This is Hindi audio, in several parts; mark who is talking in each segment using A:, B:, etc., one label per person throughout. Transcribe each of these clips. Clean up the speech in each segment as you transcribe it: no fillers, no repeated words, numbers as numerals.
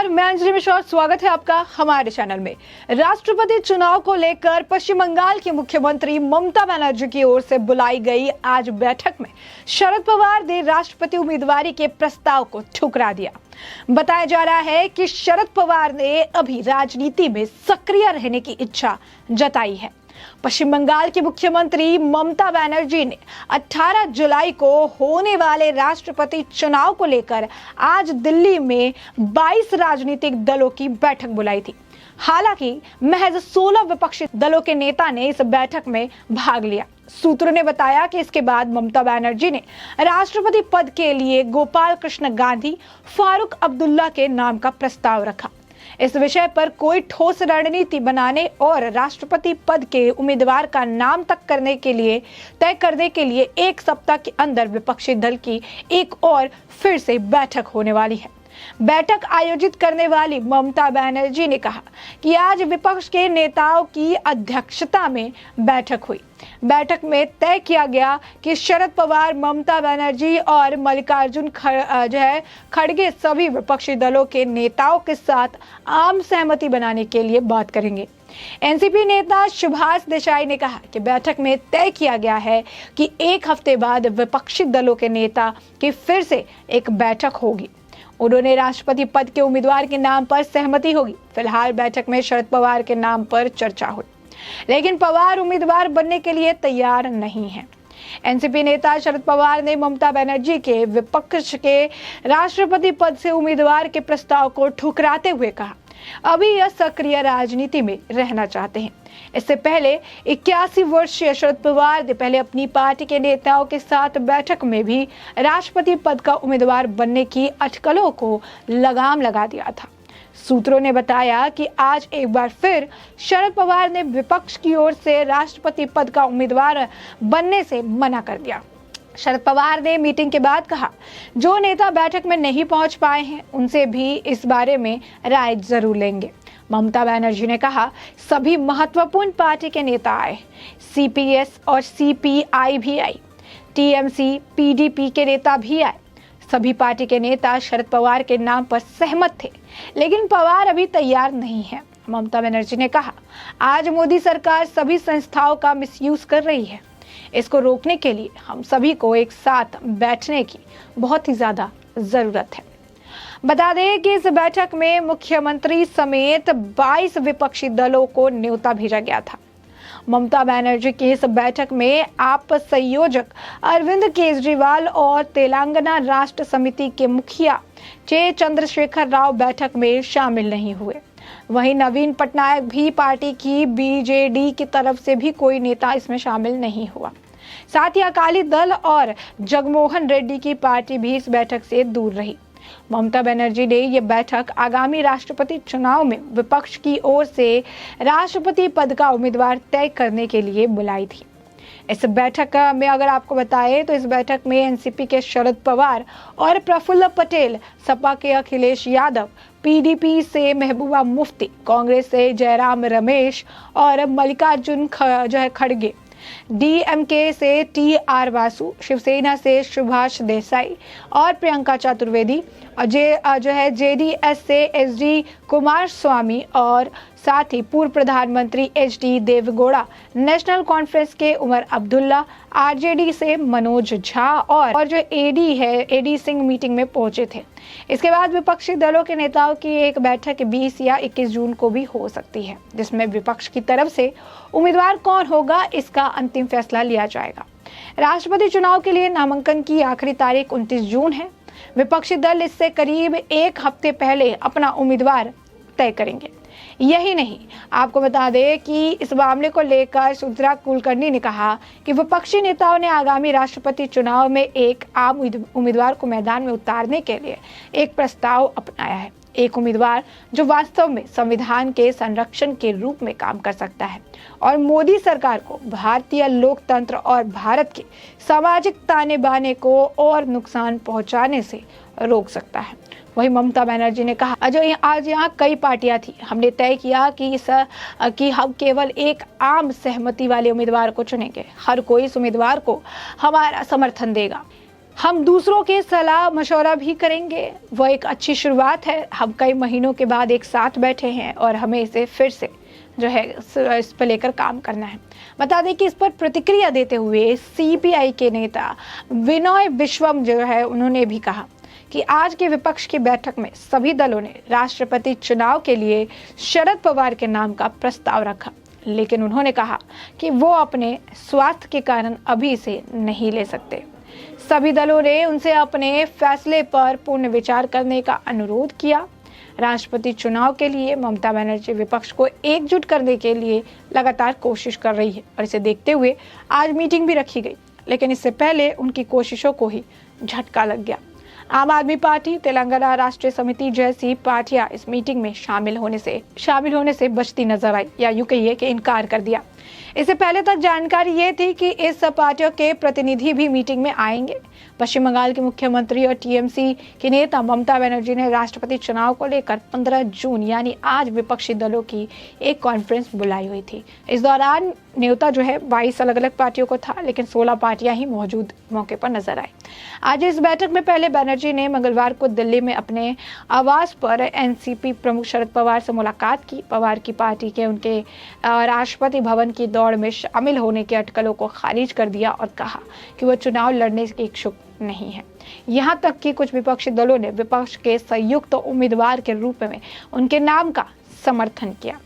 A: नमस्कार, मैं अंजलि मिश्रा और स्वागत है आपका हमारे चैनल में। राष्ट्रपति चुनाव को लेकर पश्चिम बंगाल की मुख्यमंत्री ममता बनर्जी की ओर से बुलाई गई आज बैठक में शरद पवार ने राष्ट्रपति उम्मीदवारी के प्रस्ताव को ठुकरा दिया। बताया जा रहा है कि शरद पवार ने अभी राजनीति में सक्रिय रहने की इच्छा जताई है। पश्चिम बंगाल की मुख्यमंत्री ममता बनर्जी ने 18 जुलाई को होने वाले राष्ट्रपति चुनाव को लेकर आज दिल्ली में 22 राजनीतिक दलों की बैठक बुलाई थी। हालांकि महज 16 विपक्षी दलों के नेता ने इस बैठक में भाग लिया। सूत्रों ने बताया कि इसके बाद ममता बनर्जी ने राष्ट्रपति पद के लिए गोपाल कृष्ण गांधी, फारूक अब्दुल्ला के नाम का प्रस्ताव रखा। इस विषय पर कोई ठोस रणनीति बनाने और राष्ट्रपति पद के उम्मीदवार का नाम तय करने के लिए एक सप्ताह के अंदर विपक्षी दल की एक और फिर से बैठक होने वाली है। बैठक आयोजित करने वाली ममता बनर्जी ने कहा कि आज विपक्ष के नेताओं की अध्यक्षता में बैठक हुई। बैठक में तय किया गया कि शरद पवार, ममता बनर्जी और मल्लिकार्जुन खड़गे सभी विपक्षी दलों के नेताओं के साथ आम सहमति बनाने के लिए बात करेंगे। एनसीपी नेता सुभाष देसाई ने कहा कि बैठक में तय किया गया है कि एक हफ्ते बाद विपक्षी दलों के नेता की फिर से एक बैठक होगी। उन्होंने राष्ट्रपति पद के उम्मीदवार के नाम पर सहमति होगी। फिलहाल बैठक में शरद पवार के नाम पर चर्चा हुई, लेकिन पवार उम्मीदवार बनने के लिए तैयार नहीं है। एनसीपी नेता शरद पवार ने ममता बनर्जी के विपक्ष के राष्ट्रपति पद से उम्मीदवार के प्रस्ताव को ठुकराते हुए कहा, अभी यह सक्रिय राजनीति में रहना चाहते हैं। इससे पहले 81 वर्षीय शरद पवार ने पहले अपनी पार्टी के नेताओं के साथ बैठक में भी राष्ट्रपति पद का उम्मीदवार बनने की अटकलों को लगाम लगा दिया था। सूत्रों ने बताया कि आज एक बार फिर शरद पवार ने विपक्ष की ओर से राष्ट्रपति पद का उम्मीदवार बनने से मना कर दिया। शरद पवार ने मीटिंग के बाद कहा, जो नेता बैठक में नहीं पहुंच पाए हैं उनसे भी इस बारे में राय जरूर लेंगे। ममता बनर्जी ने कहा, सभी महत्वपूर्ण पार्टी के नेता आए, सीपीएस और सीपीआई भी आई, टीएमसी, पीडीपी के नेता भी आए। सभी पार्टी के नेता शरद पवार के नाम पर सहमत थे, लेकिन पवार अभी तैयार नहीं है। ममता बनर्जी ने कहा, आज मोदी सरकार सभी संस्थाओं का मिसयूज कर रही है। इसको रोकने के लिए हम सभी को एक साथ बैठने की बहुत ही ज्यादा जरूरत है। बता दें कि इस बैठक में मुख्यमंत्री समेत 22 विपक्षी दलों को न्योता भेजा गया था। ममता बनर्जी की इस बैठक में आप संयोजक अरविंद केजरीवाल और तेलंगाना राष्ट्र समिति के मुखिया के चंद्रशेखर राव बैठक में शामिल नहीं हुए। वहीं नवीन पटनायक भी पार्टी की बीजेडी की तरफ से भी कोई नेता इसमें शामिल नहीं हुआ। साथ ही अकाली दल और जगनमोहन रेड्डी की पार्टी भी इस बैठक से दूर रही। ममता बनर्जी ने यह बैठक आगामी राष्ट्रपति चुनाव में विपक्ष की ओर से राष्ट्रपति पद का उम्मीदवार तय करने के लिए बुलाई थी। इस बैठक में अगर आपको बताएं तो इस बैठक में एनसीपी के शरद पवार और प्रफुल्ल पटेल, सपा के अखिलेश यादव, पीडीपी से महबूबा मुफ्ती, कांग्रेस से जयराम रमेश और मल्लिकार्जुन खड़गे, डीएमके से टी.आर. वासु, शिवसेना से सुभाष देसाई और प्रियंका चतुर्वेदी, जेडीएस से एसडी कुमारस्वामी और साथ ही पूर्व प्रधानमंत्री एचडी देवेगौड़ा, नेशनल कॉन्फ्रेंस के उमर अब्दुल्ला, आरजेडी से मनोज झा और जो एडी सिंह मीटिंग में पहुंचे थे। इसके बाद विपक्षी दलों के नेताओं की एक बैठक 20 या 21 जून को भी हो सकती है, जिसमें विपक्ष की तरफ से उम्मीदवार कौन होगा इसका अंतिम फैसला लिया जाएगा। राष्ट्रपति चुनाव के लिए नामांकन की आखिरी तारीख 29 जून है। विपक्षी दल इससे करीब एक हफ्ते पहले अपना उम्मीदवार तय करेंगे। यही नहीं, आपको बता दें कि इस मामले को लेकर सुधरा कुलकर्णी ने कहा कि विपक्षी नेताओं ने आगामी राष्ट्रपति चुनाव में एक आम उम्मीदवार को मैदान में उतारने के लिए एक प्रस्ताव अपनाया है। एक उम्मीदवार जो वास्तव में संविधान के संरक्षण के रूप में काम कर सकता है और मोदी सरकार को भारतीय लोकतंत्र और भारत के सामाजिक ताने बाने को और नुकसान पहुंचाने से रोक सकता है। वहीं ममता बनर्जी ने कहा, आज यहाँ कई पार्टियां थी, हमने तय किया कि हम केवल एक आम सहमति वाले उम्मीदवार को चुनेंगे। हर कोई इस उम्मीदवार को हमारा समर्थन देगा। हम दूसरों के सलाह मशवरा भी करेंगे, वो एक अच्छी शुरुआत है। हम कई महीनों के बाद एक साथ बैठे हैं और हमें इसे फिर से जो है इस पर लेकर काम करना है। बता दें कि इस पर प्रतिक्रिया देते हुए सीपीआई के नेता विनय विश्वम जो है उन्होंने भी कहा कि आज के विपक्ष की बैठक में सभी दलों ने राष्ट्रपति चुनाव के लिए शरद पवार के नाम का प्रस्ताव रखा, लेकिन उन्होंने कहा कि वो अपने स्वास्थ्य के कारण अभी इसे नहीं ले सकते। सभी दलों ने उनसे अपने फैसले पर पुनः विचार करने का अनुरोध किया। राष्ट्रपति चुनाव के लिए ममता बनर्जी विपक्ष को एकजुट करने के लिए लगातार कोशिश कर रही है और इसे देखते हुए आज मीटिंग भी रखी गई, लेकिन इससे पहले उनकी कोशिशों को ही झटका लग गया। आम आदमी पार्टी, तेलंगाना राष्ट्रीय समिति जैसी पार्टियां इस मीटिंग में शामिल होने से बचती नजर आई या यूं कहिए कि इनकार कर दिया। इससे पहले तक जानकारी ये थी कि इस पार्टियों के प्रतिनिधि भी मीटिंग में आएंगे। पश्चिम बंगाल के मुख्यमंत्री और टीएमसी के नेता ममता बनर्जी ने राष्ट्रपति चुनाव को लेकर 15 जून यानी आज विपक्षी दलों की एक कॉन्फ्रेंस बुलाई हुई थी। इस दौरान न्योता जो है 22 अलग अलग पार्टियों को था, लेकिन 16 पार्टियां ही मौजूद मौके पर नजर आई। आज इस बैठक में पहले बनर्जी ने मंगलवार को दिल्ली में अपने आवास पर एनसीपी प्रमुख शरद पवार से मुलाकात की। पवार की पार्टी के उनके राष्ट्रपति भवन की दौड़ में शामिल होने के अटकलों को खारिज कर दिया और कहा कि वह चुनाव लड़ने के इच्छुक नहीं है। यहां तक कि कुछ विपक्षी दलों ने विपक्ष के संयुक्त उम्मीदवार के रूप में उनके नाम का समर्थन किया।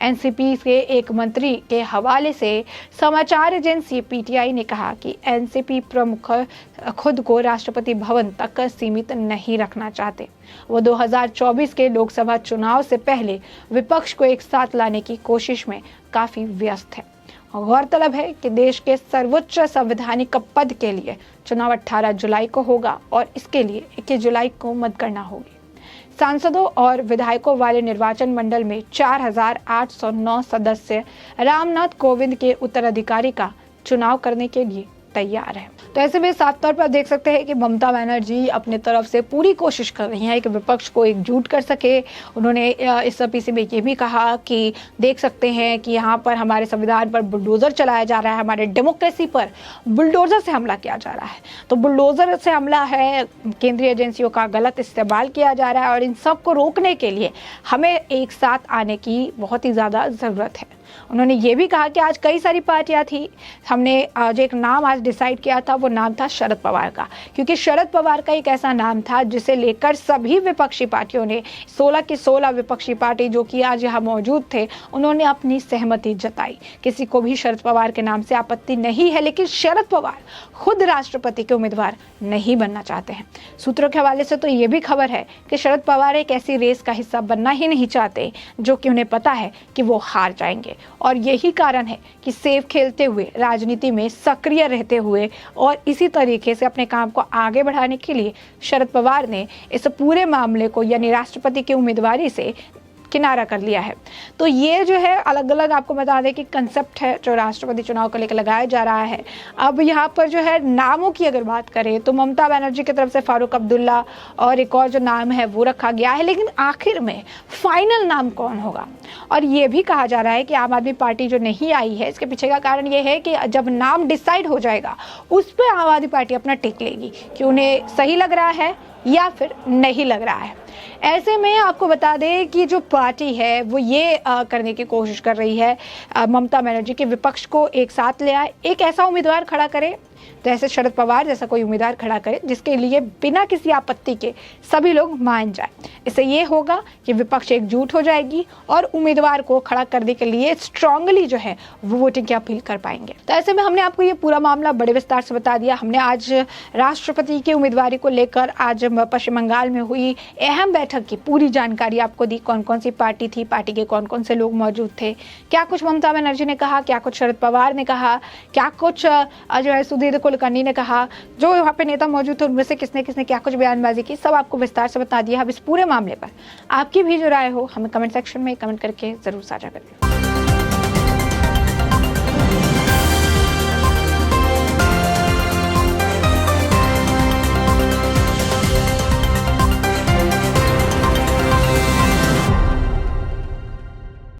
A: एनसीपी के एक मंत्री के हवाले से समाचार एजेंसी पीटीआई ने कहा कि एनसीपी प्रमुख खुद को राष्ट्रपति भवन तक सीमित नहीं रखना चाहते। वो 2024 के लोकसभा चुनाव से पहले विपक्ष को एक साथ लाने की कोशिश में काफी व्यस्त है। गौरतलब है कि देश के सर्वोच्च संवैधानिक पद के लिए चुनाव 18 जुलाई को होगा और इसके लिए 21 जुलाई को मतगणना होगी। सांसदों और विधायकों वाले निर्वाचन मंडल में 4,809 सदस्य रामनाथ कोविंद के उत्तराधिकारी का चुनाव करने के लिए तैयार है। तो ऐसे में साफ तौर पर देख सकते हैं कि ममता बनर्जी अपने तरफ से पूरी कोशिश कर रही हैं कि विपक्ष को एकजुट कर सके। उन्होंने इस पीसी में ये भी कहा कि देख सकते हैं कि यहाँ पर हमारे संविधान पर बुलडोजर चलाया जा रहा है, हमारे डेमोक्रेसी पर बुलडोजर से हमला किया जा रहा है। तो बुलडोजर से हमला है, केंद्रीय एजेंसियों का गलत इस्तेमाल किया जा रहा है और इन सब को रोकने के लिए हमें एक साथ आने की बहुत ही ज़्यादा ज़रूरत है। उन्होंने ये भी कहा कि आज कई सारी पार्टियां थी, हमने आज एक नाम आज डिसाइड किया था, वो नाम था शरद पवार का, क्योंकि शरद पवार का एक ऐसा नाम था जिसे लेकर सभी विपक्षी पार्टियों ने 16 की 16 विपक्षी पार्टी जो कि आज यहाँ मौजूद थे उन्होंने अपनी सहमति जताई। किसी को भी शरद पवार के नाम से आपत्ति नहीं है, लेकिन शरद पवार खुद राष्ट्रपति के उम्मीदवार नहीं बनना चाहते हैं। सूत्रों के हवाले से तो ये भी खबर है कि शरद पवार एक ऐसी रेस का हिस्सा बनना ही नहीं चाहते जो कि उन्हें पता है कि वो हार जाएंगे, और यही कारण है कि सेफ खेलते हुए, राजनीति में सक्रिय रहते हुए और इसी तरीके से अपने काम को आगे बढ़ाने के लिए शरद पवार ने इस पूरे मामले को यानी राष्ट्रपति की उम्मीदवारी से किनारा कर लिया है। तो ये जो है अलग अलग आपको बता दें कि कंसेप्ट है जो राष्ट्रपति चुनाव को लेकर लगाया जा रहा है। अब यहाँ पर जो है नामों की अगर बात करें तो ममता बनर्जी की तरफ से फारूक अब्दुल्ला और एक और जो नाम है वो रखा गया है, लेकिन आखिर में फाइनल नाम कौन होगा? और ये भी कहा जा रहा है कि आम आदमी पार्टी जो नहीं आई है इसके पीछे का कारण ये है कि जब नाम डिसाइड हो जाएगा उस पर आम आदमी पार्टी अपना टिक लेगी कि उन्हें सही लग रहा है या फिर नहीं लग रहा है। ऐसे में आपको बता दें कि जो पार्टी है वो ये करने की कोशिश कर रही है ममता बनर्जी के विपक्ष को एक साथ ले आए, एक ऐसा उम्मीदवार खड़ा करे जैसे शरद पवार जैसा कोई उम्मीदवार खड़ा करे जिसके लिए बिना किसी आपत्ति के सभी लोग मान जाए। इससे ये होगा कि विपक्ष एकजुट हो जाएगी और उम्मीदवार को खड़ा करने के लिए स्ट्रांगली जो है वो वोटिंग की अपील कर पाएंगे। तो ऐसे में हमने आपको ये पूरा मामला बड़े विस्तार से बता दिया। हमने आज राष्ट्रपति की उम्मीदवारी को लेकर आज पश्चिम बंगाल में हुई अहम बैठक की पूरी जानकारी आपको दी। कौन कौन सी पार्टी थी, पार्टी के कौन कौन से लोग मौजूद थे, क्या कुछ ममता बनर्जी ने कहा, क्या कुछ शरद पवार ने कहा, क्या कुछ जो है सुधीर कुलकर्णी ने कहा, जो वहाँ पे नेता मौजूद थे उनमें से किसने किसने क्या कुछ बयानबाजी की, सब आपको विस्तार से बता दिया। अब इस पूरे मामले पर आपकी भी जो राय हो हमें कमेंट सेक्शन में कमेंट करके जरूर साझा करिए।